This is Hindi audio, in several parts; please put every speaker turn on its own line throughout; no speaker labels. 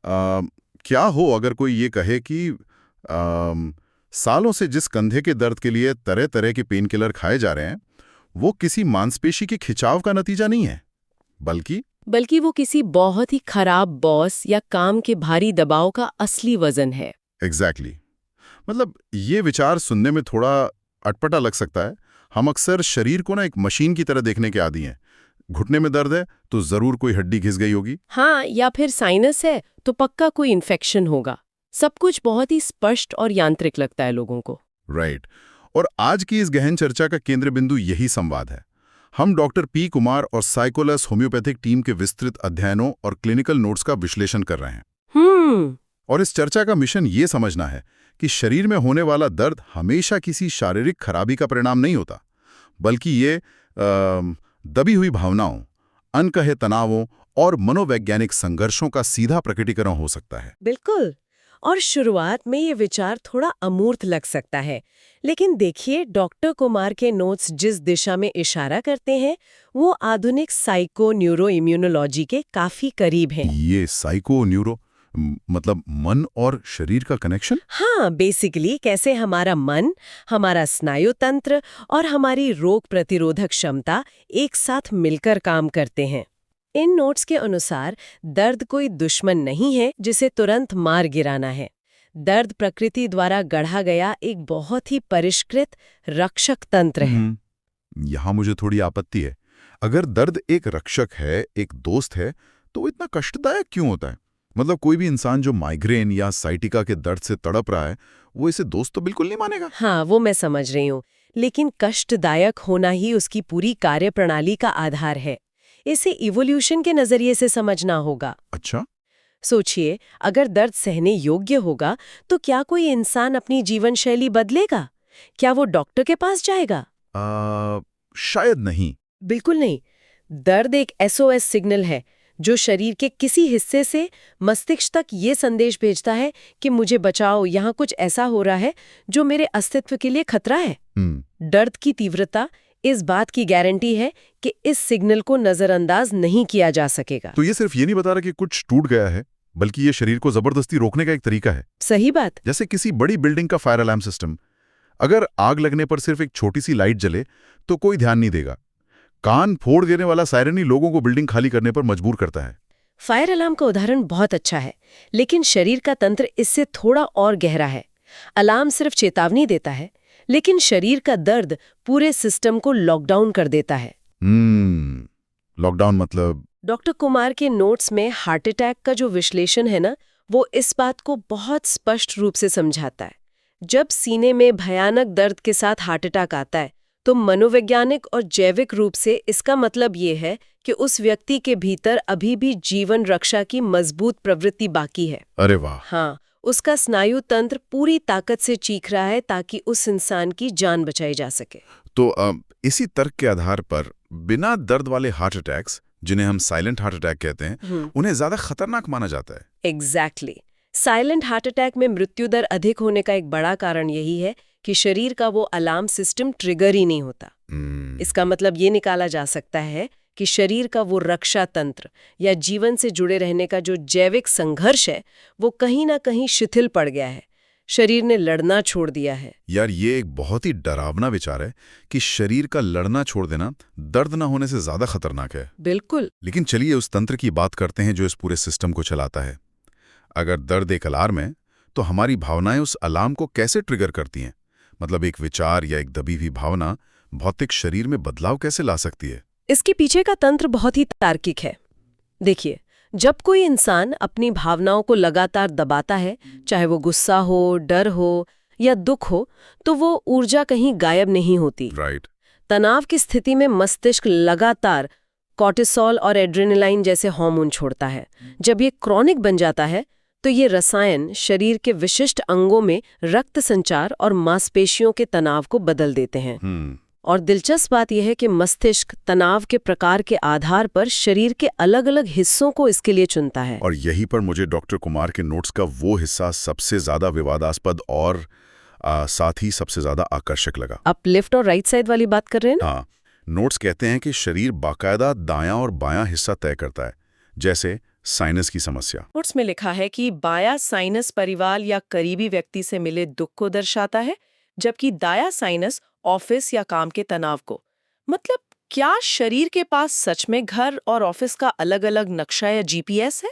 आ, क्या हो अगर कोई ये कहे कि अम, सालों से जिस कंधे के दर्द के लिए तरह तरह के पेन किलर खाए जा रहे हैं, वो किसी मांसपेशी के खिंचाव का नतीजा नहीं है, बल्कि
बल्कि वो किसी बहुत ही खराब बॉस या काम के भारी दबाव का असली वजन है।
एग्जैक्टली मतलब ये विचार सुनने में थोड़ा अटपटा लग सकता है। हम अक्सर शरीर को ना एक मशीन की तरह देखने के आदी हैं। घुटने में दर्द है तो जरूर कोई हड्डी घिस गई होगी।
हाँ, या फिर साइनस है तो पक्का कोई इन्फेक्शन होगा। सब कुछ बहुत ही स्पष्ट और यांत्रिक लगता है लोगों को।
राइट। और आज की इस गहन चर्चा का केंद्र बिंदु यही संवाद है। हम डॉक्टर पी कुमार और साइकोलस होम्योपैथिक टीम के विस्तृत अध्ययनों और क्लिनिकल नोट्स का विश्लेषण कर रहे हैं।
हम्म।
और इस चर्चा का मिशन ये समझना है कि शरीर में होने वाला दर्द हमेशा किसी शारीरिक खराबी का परिणाम नहीं होता, बल्कि ये दबी हुई भावनाओं, अनकहे तनावों और मनोवैज्ञानिक संघर्षों का सीधा प्रकटीकरण हो सकता है।
बिल्कुल। और शुरुआत में ये विचार थोड़ा अमूर्त लग सकता है, लेकिन देखिए डॉक्टर कुमार के नोट्स जिस दिशा में इशारा करते हैं वो आधुनिक साइको न्यूरो इम्यूनोलॉजी के काफी करीब हैं।
ये साइको न्यूरो मतलब मन और शरीर का कनेक्शन।
हाँ, बेसिकली कैसे हमारा मन, हमारा स्नायु तंत्र और हमारी रोग प्रतिरोधक क्षमता एक साथ मिलकर काम करते हैं। इन नोट्स के अनुसार दर्द कोई दुश्मन नहीं है जिसे तुरंत मार गिराना है। दर्द प्रकृति द्वारा गढ़ा गया एक बहुत ही परिष्कृत रक्षक तंत्र है।
यहाँ मुझे थोड़ी आपत्ति है। अगर दर्द एक रक्षक है, एक दोस्त है, तो वो इतना कष्टदायक क्यों होता है? मतलब कोई भी इंसान जो माइग्रेन या साइटिका के दर्द से तड़प रहा है, वो इसे दोस्त तो बिल्कुल नहीं मानेगा।
हाँ, वो मैं समझ रही हूँ, लेकिन कष्टदायक होना ही उसकी पूरी कार्यप्रणाली का आधार है। इसे इवोल्यूशन के नजरिए से समझना होगा।
अच्छा।
सोचिए, अगर दर्द सहने योग्य होगा तो क्या कोई इंसान अपनी जीवन शैली बदलेगा? क्या वो डॉक्टर के पास जाएगा?
शायद नहीं।
बिल्कुल नहीं। दर्द एक एसओएस सिग्नल है जो शरीर के किसी हिस्से से मस्तिष्क तक ये संदेश भेजता है कि मुझे बचाओ, यहाँ कुछ ऐसा हो रहा है जो मेरे अस्तित्व के लिए खतरा है। दर्द की तीव्रता इस बात की गारंटी है कि इस सिग्नल को नजरअंदाज नहीं किया जा सकेगा।
तो ये सिर्फ ये नहीं बता रहा कि कुछ टूट गया है, बल्कि ये शरीर को जबरदस्ती रोकने का एक तरीका है।
सही बात।
जैसे किसी बड़ी बिल्डिंग का फायर अलार्म सिस्टम। अगर आग लगने पर सिर्फ एक छोटी सी लाइट जले तो कोई ध्यान नहीं देगा। कान फोड़ देने वाला सायरन ही लोगों को बिल्डिंग खाली करने पर मजबूर करता है।
फायर अलार्म का उदाहरण बहुत अच्छा है, लेकिन शरीर का तंत्र इससे थोड़ा और गहरा है। अलार्म सिर्फ चेतावनी देता है, लेकिन शरीर का दर्द पूरे सिस्टम को लॉकडाउन कर देता है।
लॉकडाउन मतलब?
डॉक्टर कुमार के नोट्स में हार्ट अटैक का जो विश्लेषण है ना, वो इस बात को बहुत स्पष्ट रूप से समझाता है। जब सीने में भयानक दर्द के साथ हार्ट अटैक आता है तो मनोवैज्ञानिक और जैविक रूप से इसका मतलब ये है कि उस व्यक्ति के भीतर अभी भी जीवन रक्षा की मजबूत प्रवृत्ति बाकी है।
अरे वाह।
हाँ, उसका स्नायु तंत्र पूरी ताकत से चीख रहा है ताकि उस इंसान की जान बचाई जा सके।
तो इसी तर्क के आधार पर बिना दर्द वाले हार्ट अटैक्स, जिन्हें हम साइलेंट हार्ट अटैक कहते हैं, उन्हें ज्यादा खतरनाक माना जाता है।
एग्जैक्टली। साइलेंट हार्ट अटैक में मृत्यु दर अधिक होने का एक बड़ा कारण यही है कि शरीर का वो अलार्म सिस्टम ट्रिगर ही नहीं होता। इसका मतलब ये निकाला जा सकता है कि शरीर का वो रक्षा तंत्र या जीवन से जुड़े रहने का जो जैविक संघर्ष है वो कहीं ना कहीं शिथिल पड़ गया है। शरीर ने लड़ना छोड़ दिया है।
यार, ये एक बहुत ही डरावना विचार है कि शरीर का लड़ना छोड़ देना दर्द ना होने से ज्यादा खतरनाक है।
बिल्कुल।
लेकिन चलिए उस तंत्र की बात करते हैं जो इस पूरे सिस्टम को चलाता है। अगर दर्द एक अलार्म है तो हमारी भावनाएं उस अलार्म को कैसे ट्रिगर करती हैं? मतलब एक विचार या एक दबी हुई भावना भौतिक शरीर में बदलाव कैसे ला सकती है?
इसके पीछे का तंत्र बहुत ही तार्किक है। देखिए, जब कोई इंसान अपनी भावनाओं को लगातार दबाता है, चाहे वो गुस्सा हो, डर हो या दुख हो, तो वो ऊर्जा कहीं गायब नहीं होती।
राइट।
तनाव की स्थिति में मस्तिष्क लगातार कॉर्टिसोल और एड्रेनालाइन जैसे हार्मोन छोड़ता है। जब ये क्रॉनिक बन जाता है तो ये रसायन शरीर के विशिष्ट अंगों में रक्त संचार और मांसपेशियों के तनाव को बदल देते हैं। और दिलचस्प बात यह है कि मस्तिष्क तनाव के प्रकार के आधार पर शरीर के अलग अलग हिस्सों को इसके लिए चुनता है।
और यहीं पर मुझे डॉक्टर कुमार के नोट्स का वो हिस्सा सबसे ज्यादा विवादास्पद और साथ ही सबसे ज्यादा आकर्षक लगा।
आप लेफ्ट और राइट साइड वाली बात कर रहे हैं ना?
हाँ, नोट्स कहते हैं कि शरीर बाकायदा दायां और बायां हिस्सा तय करता है। जैसे साइनस की समस्या।
नोट्स में लिखा है कि बायां साइनस परिवार या करीबी व्यक्ति से मिले दुख को दर्शाता है, जबकि दायां साइनस ऑफिस या काम के तनाव को। मतलब क्या शरीर के पास सच में घर और ऑफिस का अलग-अलग नक्शा या जीपीएस है?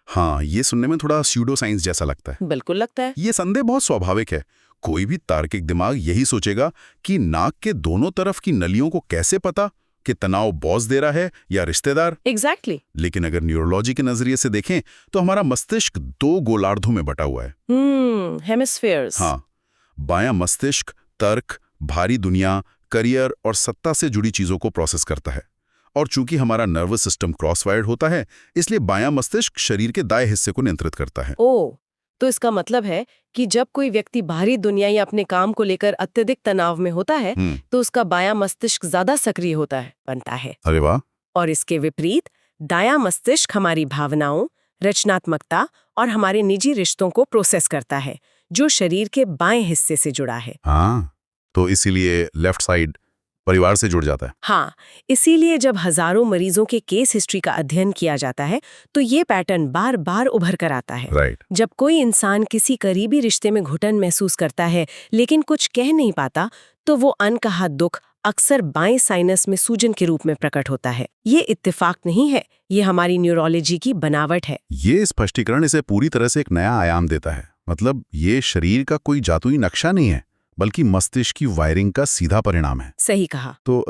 हाँ, ये सुनने में थोड़ा स्यूडो साइंस जैसा लगता है।
बिल्कुल लगता है।
ये संदेह बहुत स्वाभाविक है। कोई भी तार्किक दिमाग यही सोचेगा कि नाक के दोनों तरफ की नलियों को कैसे पता कि तनाव बॉस दे रहा है या रिश्तेदार।
एग्जैक्टली।
लेकिन अगर न्यूरोलॉजी के नजरिए से देखें तो हमारा मस्तिष्क 2 गोलार्धों में बटा हुआ है।
हेमिस्फीयर्स।
हाँ, बायां मस्तिष्क तर्क, भारी दुनिया, करियर और सत्ता से जुड़ी चीजों को प्रोसेस करता है। और चूंकि हमारा नर्वस सिस्टम क्रॉसवायर्ड होता है, इसलिए बायां मस्तिष्क शरीर के दाएं हिस्से को नियंत्रित करता है।
ओह, तो इसका मतलब है कि जब कोई व्यक्ति बाहरी दुनिया या अपने काम को लेकर अत्यधिक तनाव में होता है, तो उसका बायां मस्तिष्क ज्यादा सक्रिय बनता है।
अरे वाह।
और इसके विपरीत दायां मस्तिष्क हमारी भावनाओं, रचनात्मकता और हमारे निजी रिश्तों को प्रोसेस करता है, जो शरीर के बाएं हिस्से से जुड़ा है।
हाँ, तो इसीलिए लेफ्ट साइड परिवार से जुड़ जाता है।
हाँ, इसीलिए जब हजारों मरीजों के केस हिस्ट्री का अध्ययन किया जाता है, तो ये पैटर्न बार बार उभर कर आता है।
राइट।
जब कोई इंसान किसी करीबी रिश्ते में घुटन महसूस करता है लेकिन कुछ कह नहीं पाता, तो वो अनकहा दुख अक्सर बाएं साइनस में सूजन के रूप में प्रकट होता है। ये इत्तेफाक नहीं है, ये हमारी न्यूरोलॉजी की बनावट है।
ये स्पष्टीकरण इसे पूरी तरह से एक नया आयाम देता है। मतलब ये शरीर का कोई जादुई नक्शा नहीं है, बल्कि मस्तिष्क की वायरिंग का सीधा परिणाम है।
सही कहा।
तो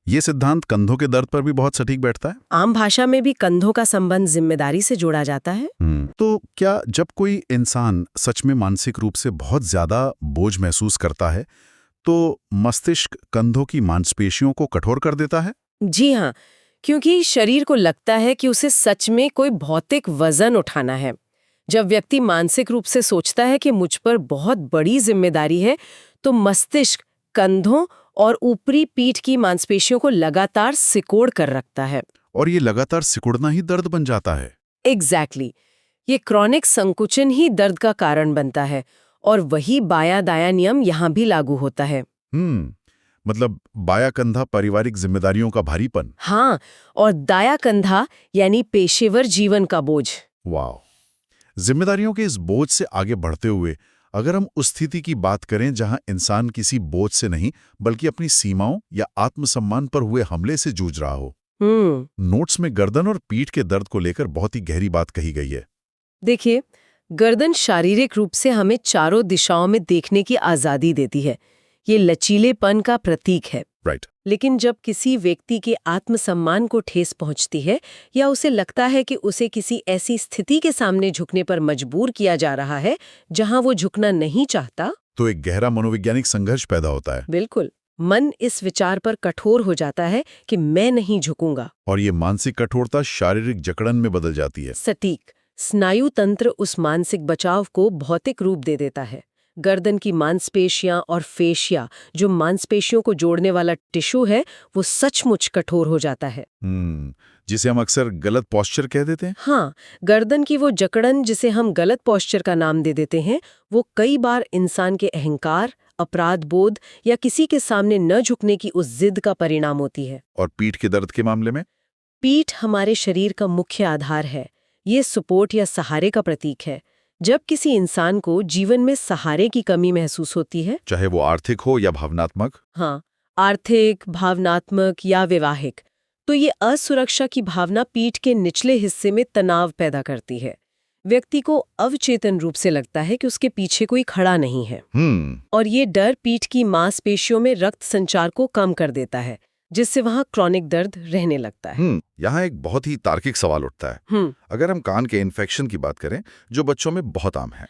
ये सिद्धांत कंधों के दर्द पर भी बहुत सटीक बैठता है।
आम भाषा में भी कंधों का संबंध जिम्मेदारी से जोड़ा जाता है।
तो क्या जब कोई इंसान सच में मानसिक रूप से बहुत ज्यादा बोझ महसूस करता है, तो मस्तिष्क कंधों की मांसपेशियों को कठोर कर देता है?
जी हाँ, क्योंकि शरीर को लगता है कि उसे सच में कोई भौतिक वजन उठाना है। जब व्यक्ति मानसिक रूप से सोचता है कि मुझ पर बहुत बड़ी जिम्मेदारी है, तो मस्तिष्क कंधों और ऊपरी पीठ की मांसपेशियों को लगातार सिकोड़ कर रखता है।
और ये लगातार सिकुड़ना ही दर्द बन जाता है।
एग्जैक्टली। ये क्रॉनिक संकुचन ही दर्द का कारण बनता है, और वही बाया दाया नियम यहाँ भी लागू होता है।
मतलब बाया कंधा पारिवारिक जिम्मेदारियों का भारीपन।
हाँ, और दाया कंधा यानी पेशेवर जीवन का बोझ।
वाह। जिम्मेदारियों के इस बोझ से आगे बढ़ते हुए अगर हम उस स्थिति की बात करें जहां इंसान किसी बोझ से नहीं बल्कि अपनी सीमाओं या आत्मसम्मान पर हुए हमले से जूझ रहा हो। नोट्स में गर्दन और पीठ के दर्द को लेकर बहुत ही गहरी बात कही गई है।
देखिए, गर्दन शारीरिक रूप से हमें चारों दिशाओं में देखने की आजादी देती है। ये लचीलेपन का प्रतीक है।
राइट।
लेकिन जब किसी व्यक्ति के आत्मसम्मान को ठेस पहुंचती है या उसे लगता है कि उसे किसी ऐसी स्थिति के सामने झुकने पर मजबूर किया जा रहा है जहां वो झुकना नहीं चाहता,
तो एक गहरा मनोवैज्ञानिक संघर्ष पैदा होता है।
बिल्कुल। मन इस विचार पर कठोर हो जाता है कि मैं नहीं झुकूंगा।
और ये मानसिक कठोरता शारीरिक जकड़न में बदल जाती है।
सटीक। स्नायु तंत्र उस मानसिक बचाव को भौतिक रूप दे देता है। गर्दन की मांसपेशियां और फेशिया, जो मांसपेशियों को जोड़ने वाला टिश्यू है, वो सचमुच कठोर हो जाता है।
जिसे हम अक्सर गलत पोस्चर कह देते हैं।
हाँ, गर्दन की वो जकड़न जिसे हम गलत पोस्चर का नाम दे देते हैं, वो कई बार इंसान के अहंकार, अपराध बोध या किसी के सामने न झुकने की उस जिद का परिणाम होती है।
और पीठ के दर्द के मामले में?
पीठ हमारे शरीर का मुख्य आधार है। ये सपोर्ट या सहारे का प्रतीक है। जब किसी इंसान को जीवन में सहारे की कमी महसूस होती है,
चाहे वो आर्थिक हो या भावनात्मक।
हाँ, आर्थिक, भावनात्मक या वैवाहिक, तो ये असुरक्षा की भावना पीठ के निचले हिस्से में तनाव पैदा करती है। व्यक्ति को अवचेतन रूप से लगता है कि उसके पीछे कोई खड़ा नहीं है। और ये डर पीठ की मांसपेशियों में रक्त संचार को कम कर देता है, जिससे वहां क्रॉनिक दर्द रहने लगता है।
यहाँ एक बहुत ही तार्किक सवाल उठता है। अगर हम कान के इन्फेक्शन की बात करें, जो बच्चों में बहुत आम है।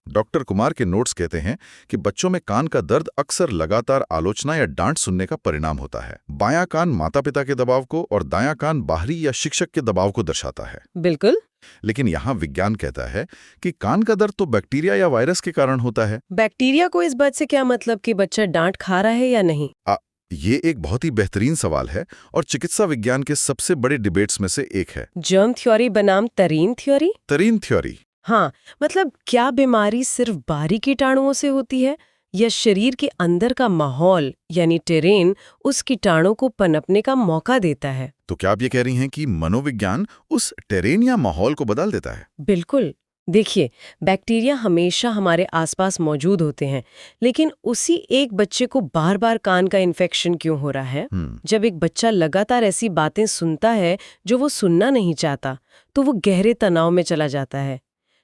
डॉक्टर कुमार के नोट्स कहते हैं कि बच्चों में कान का दर्द अक्सर लगातार आलोचना या डांट सुनने का परिणाम होता है। बायां कान माता-पिता के दबाव को और दायां कान बाहरी या शिक्षक के दबाव को दर्शाता है।
बिल्कुल।
लेकिन यहाँ विज्ञान कहता है कि कान का दर्द तो बैक्टीरिया या वायरस के कारण होता है।
बैक्टीरिया को इस बात से क्या मतलब कि बच्चा डांट खा रहा है या नहीं?
ये एक बहुत ही बेहतरीन सवाल है और चिकित्सा विज्ञान के सबसे बड़े डिबेट्स में से एक है।
जर्म थ्योरी बनाम तरीन थ्योरी?
तरीन थ्योरी।
हाँ, मतलब क्या बीमारी सिर्फ बाहरी कीटाणुओं से होती है या शरीर के अंदर का माहौल यानी टेरेन उस कीटाणु को पनपने का मौका देता है।
तो क्या आप ये कह रही हैं कि मनोविज्ञान उस टेरेन या माहौल को बदल देता है?
बिल्कुल। देखिए, बैक्टीरिया हमेशा हमारे आसपास मौजूद होते हैं, लेकिन उसी एक बच्चे को बार बार कान का इन्फेक्शन क्यों हो रहा है? जब एक बच्चा लगातार ऐसी बातें सुनता है जो वो सुनना नहीं चाहता, तो वो गहरे तनाव में चला जाता है।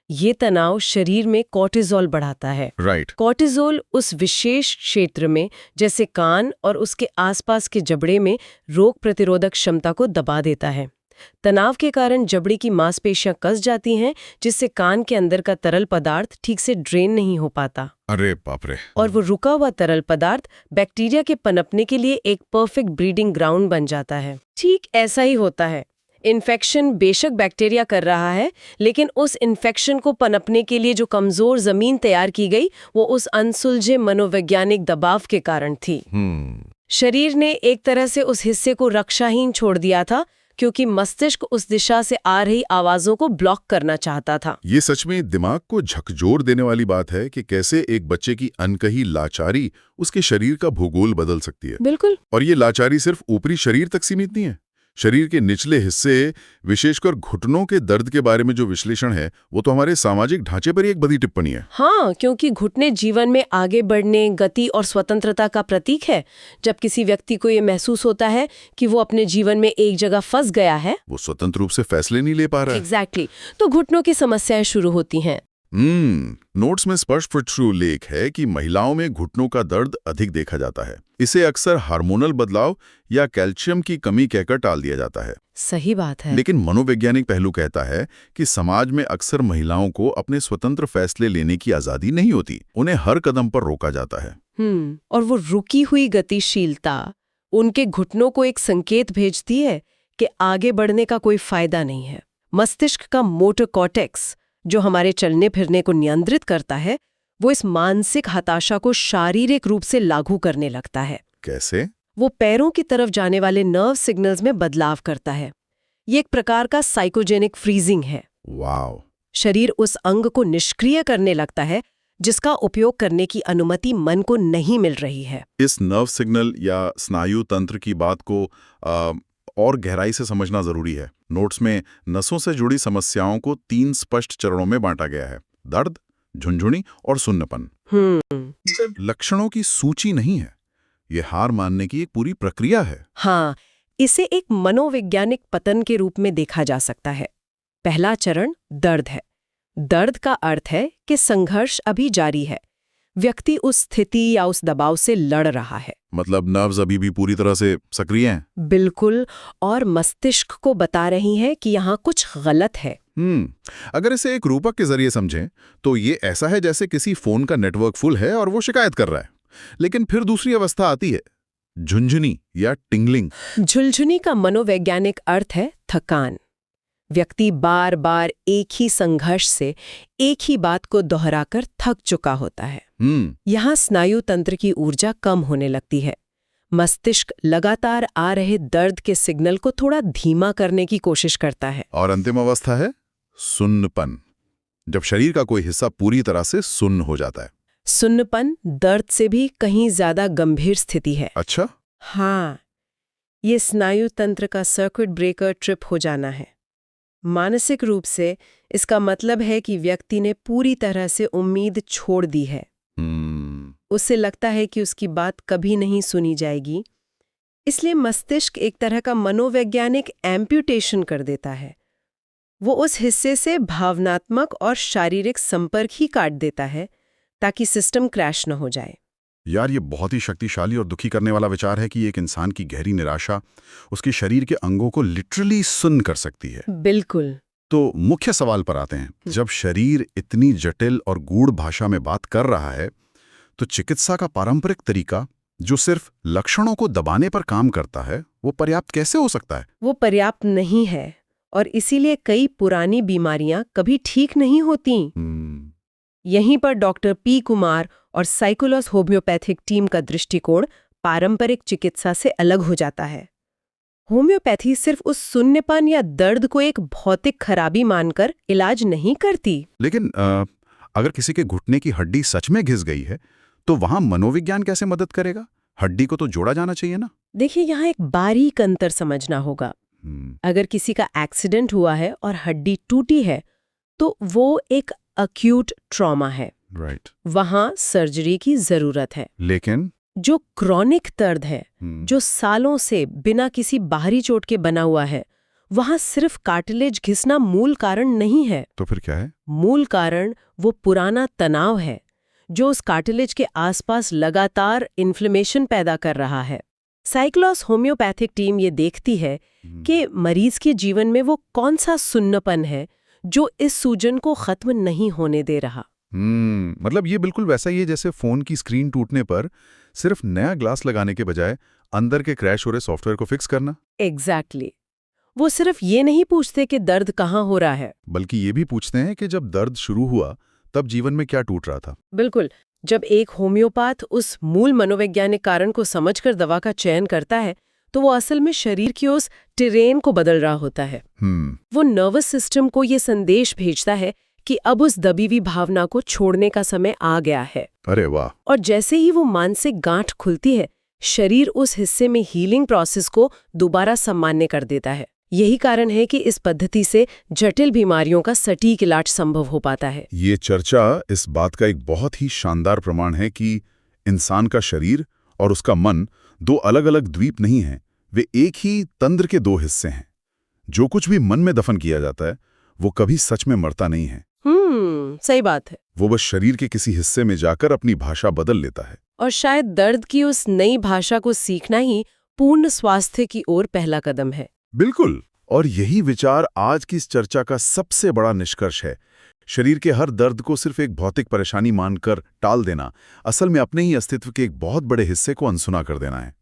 ये तनाव शरीर में कॉर्टिसोल बढ़ाता है।
राइट।
कॉर्टिसोल उस विशेष क्षेत्र में, जैसे कान और उसके आसपास के जबड़े में, रोग प्रतिरोधक क्षमता को दबा देता है। तनाव के कारण जबड़े की मांसपेशियां कस जाती हैं, जिससे कान के अंदर का तरल पदार्थ ठीक से ड्रेन नहीं हो पाता।
अरे बाप रे।
और वो रुका हुआ तरल पदार्थ बैक्टीरिया के पनपने के लिए एक परफेक्ट ब्रीडिंग ग्राउंड बन जाता है। ठीक ऐसा ही होता है। इन्फेक्शन बेशक बैक्टीरिया कर रहा है, लेकिन उस इन्फेक्शन को पनपने के लिए जो कमजोर जमीन तैयार की गई, वो उस अनसुलझे मनोवैज्ञानिक दबाव के कारण थी। शरीर ने एक तरह से उस हिस्से को रक्षाहीन छोड़ दिया था, क्योंकि मस्तिष्क उस दिशा से आ रही आवाजों को ब्लॉक करना चाहता था।
ये सच में दिमाग को झकझोर देने वाली बात है कि कैसे एक बच्चे की अनकही लाचारी उसके शरीर का भूगोल बदल सकती है।
बिल्कुल।
और ये लाचारी सिर्फ ऊपरी शरीर तक सीमित नहीं है। शरीर के निचले हिस्से, विशेषकर घुटनों के दर्द के बारे में जो विश्लेषण है, वो तो हमारे सामाजिक ढांचे पर ही एक बड़ी टिप्पणी है।
हाँ, क्योंकि घुटने जीवन में आगे बढ़ने, गति और स्वतंत्रता का प्रतीक है। जब किसी व्यक्ति को ये महसूस होता है कि वो अपने जीवन में एक जगह फंस गया है,
वो स्वतंत्र रूप से फैसले नहीं ले पा रहा है।
एग्जैक्टली, तो घुटनों की समस्याएं शुरू होती हैं।
नोट्स में स्पष्ट उल्लेख है कि महिलाओं में घुटनों का दर्द अधिक देखा जाता है। इसे अक्सर हार्मोनल बदलाव या कैल्शियम की कमी कहकर टाल दिया जाता है।
सही बात है।
लेकिन मनोवैज्ञानिक पहलू कहता है कि समाज में अक्सर महिलाओं को अपने स्वतंत्र फैसले लेने की आजादी नहीं होती। उन्हें हर कदम पर रोका जाता है।
और वो रुकी हुई गतिशीलता उनके घुटनों को एक संकेत भेजती है कि आगे बढ़ने का कोई फायदा नहीं है। मस्तिष्क का मोटर कॉर्टेक्स, जो हमारे चलने फिरने को नियंत्रित करता है, वो इस मानसिक हताशा को शारीरिक रूप से लागू करने लगता है।
कैसे?
वो पैरों की तरफ जाने वाले नर्व सिग्नल्स में बदलाव करता है। ये एक प्रकार का साइकोजेनिक फ्रीजिंग है।
वाव।
शरीर उस अंग को निष्क्रिय करने लगता है जिसका उपयोग करने की अनुमति मन को नहीं मिल रही है।
इस नर्व सिग्नल या स्नायु तंत्र की बात को और गहराई से समझना जरूरी है। नोट्स में नसों से जुड़ी समस्याओं को 3 स्पष्ट चरणों में बांटा गया है: दर्द, झुनझुनी और सुन्नपन। लक्षणों की सूची नहीं है, ये हार मानने की एक पूरी प्रक्रिया है।
हाँ, इसे एक मनोवैज्ञानिक पतन के रूप में देखा जा सकता है। पहला चरण दर्द है। दर्द का अर्थ है कि संघर्ष अभी जारी है। व्यक्ति उस स्थिति या उस दबाव से लड़ रहा है।
मतलब नर्व्स अभी भी पूरी तरह से सक्रिय हैं।
बिल्कुल, और मस्तिष्क को बता रही है कि यहाँ कुछ गलत है।
अगर इसे एक रूपक के जरिए समझें तो ये ऐसा है जैसे किसी फोन का नेटवर्क फुल है और वो शिकायत कर रहा है। लेकिन फिर दूसरी अवस्था आती है, झुंझुनी या टिंगलिंग।
झुलझुनी का मनोवैज्ञानिक अर्थ है थकान। व्यक्ति बार बार एक ही संघर्ष से एक ही बात को दोहराकर थक चुका होता है। यहाँ स्नायु तंत्र की ऊर्जा कम होने लगती है। मस्तिष्क लगातार आ रहे दर्द के सिग्नल को थोड़ा धीमा करने की कोशिश करता है।
और अंतिम अवस्था है सुन्नपन, जब शरीर का कोई हिस्सा पूरी तरह से सुन्न हो जाता है।
सुन्नपन दर्द से भी कहीं ज्यादा गंभीर स्थिति है।
अच्छा।
हाँ, ये स्नायु तंत्र का सर्किट ब्रेकर ट्रिप हो जाना है। मानसिक रूप से इसका मतलब है कि व्यक्ति ने पूरी तरह से उम्मीद छोड़ दी है। उसे लगता है कि उसकी बात कभी नहीं सुनी जाएगी, इसलिए मस्तिष्क एक तरह का मनोवैज्ञानिक एम्प्यूटेशन कर देता है। वो उस हिस्से से भावनात्मक और शारीरिक संपर्क ही काट देता है ताकि सिस्टम क्रैश न हो जाए।
यार, ये बहुत ही शक्तिशाली और दुखी करने वाला विचार है कि एक इंसान की गहरी निराशा उसके शरीर के अंगों को लिटरली सुन्न कर सकती है।
बिल्कुल।
तो मुख्य सवाल पर आते हैं। जब शरीर इतनी जटिल और गूढ़ भाषा में बात कर रहा है, तो चिकित्सा का पारंपरिक तरीका, जो सिर्फ लक्षणों को दबाने पर काम करता है, वो पर्याप्त कैसे हो सकता है?
वो पर्याप्त नहीं है, और इसीलिए कई पुरानी बीमारियां कभी ठीक नहीं होती। यहीं पर डॉक्टर पी कुमार और साइकोलॉस होम्योपैथिक टीम का दृष्टिकोण पारंपरिक चिकित्सा से अलग हो जाता है। होम्योपैथी सिर्फ उस सुन्नपन या दर्द को एक भौतिक खराबी मानकर इलाज नहीं करती।
लेकिन अगर किसी के घुटने की हड्डी सच में घिस गई है, तो वहां मनोविज्ञान कैसे मदद करेगा? हड्डी को तो जोड़ा जाना चाहिए ना।
देखिए, यहाँ एक बारीक अंतर समझना होगा।
हम्म,
अगर किसी का एक्सीडेंट हुआ है और हड्डी टूटी है, तो वो एक अक्यूट ट्रॉमा है।
राइट।
वहां सर्जरी की जरूरत है।
लेकिन
जो क्रॉनिक दर्द है,
हम्म,
जो सालों से बिना किसी बाहरी चोट के बना हुआ है, वहां सिर्फ कार्टिलेज घिसना मूल कारण नहीं है।
तो फिर क्या है?
मूल कारण वो पुराना तनाव है जो उस कार्टिलेज के आसपास लगातार इन्फ्लेमेशन पैदा कर रहा है। साइक्लॉस होम्योपैथिक टीम ये देखती है कि मरीज के जीवन में वो कौन सा सुन्नपन है जो इस सूजन को खत्म नहीं होने दे रहा।
मतलब ये बिल्कुल वैसा ही है जैसे फोन की स्क्रीन टूटने पर सिर्फ नया ग्लास लगाने के बजाय अंदर के क्रैश हो रहे सॉफ्टवेयर को फिक्स करना।
एग्जैक्टली। वो सिर्फ ये नहीं पूछते कि दर्द कहाँ हो रहा है,
बल्कि ये भी पूछते हैं कि जब दर्द शुरू हुआ तब जीवन में क्या टूट रहा था।
बिल्कुल। जब एक होम्योपैथ उस मूल मनोवैज्ञानिक कारण को समझकर दवा का चयन करता है, तो वो असल में शरीर की उस टेरेन को बदल रहा होता है। वो नर्वस सिस्टम को ये संदेश भेजता है कि अब उस दबी हुई भावना को छोड़ने का समय आ गया है।
अरे वाह।
और जैसे ही वो मानसिक गांठ खुलती है, शरीर उस हिस्से में हीलिंग प्रोसेस को दोबारा सामान्य कर देता है। यही कारण है कि इस पद्धति से जटिल बीमारियों का सटीक इलाज संभव हो पाता है।
ये चर्चा इस बात का एक बहुत ही शानदार प्रमाण है कि इंसान का शरीर और उसका मन दो अलग-अलग द्वीप नहीं हैं, वे एक ही तंत्र के दो हिस्से हैं। जो कुछ भी मन में दफन किया जाता है, वो कभी सच में मरता नहीं है।
सही बात है।
वो बस शरीर के किसी हिस्से में जाकर अपनी भाषा बदल लेता है।
और शायद दर्द की उस नई भाषा को सीखना ही पूर्ण स्वास्थ्य की ओर पहला कदम है।
बिल्कुल। और यही विचार आज की इस चर्चा का सबसे बड़ा निष्कर्ष है। शरीर के हर दर्द को सिर्फ एक भौतिक परेशानी मानकर टाल देना, असल में अपने ही अस्तित्व के एक बहुत बड़े हिस्से को अनसुना कर देना है।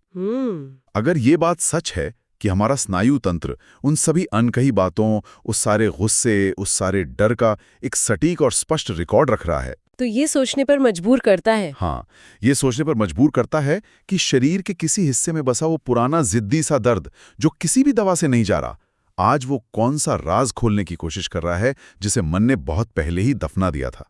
अगर ये बात सच है कि हमारा स्नायु तंत्र उन सभी अनकही बातों, उस सारे गुस्से, उस सारे डर का एक सटीक और स्पष्ट रिकॉर्ड रख रहा है,
तो ये सोचने पर मजबूर करता है।
हाँ, ये सोचने पर मजबूर करता है कि शरीर के किसी हिस्से में बसा वो पुराना जिद्दी सा दर्द जो किसी भी दवा से नहीं जा रहा, आज वो कौन सा राज खोलने की कोशिश कर रहा है जिसे मन ने बहुत पहले ही दफना दिया था।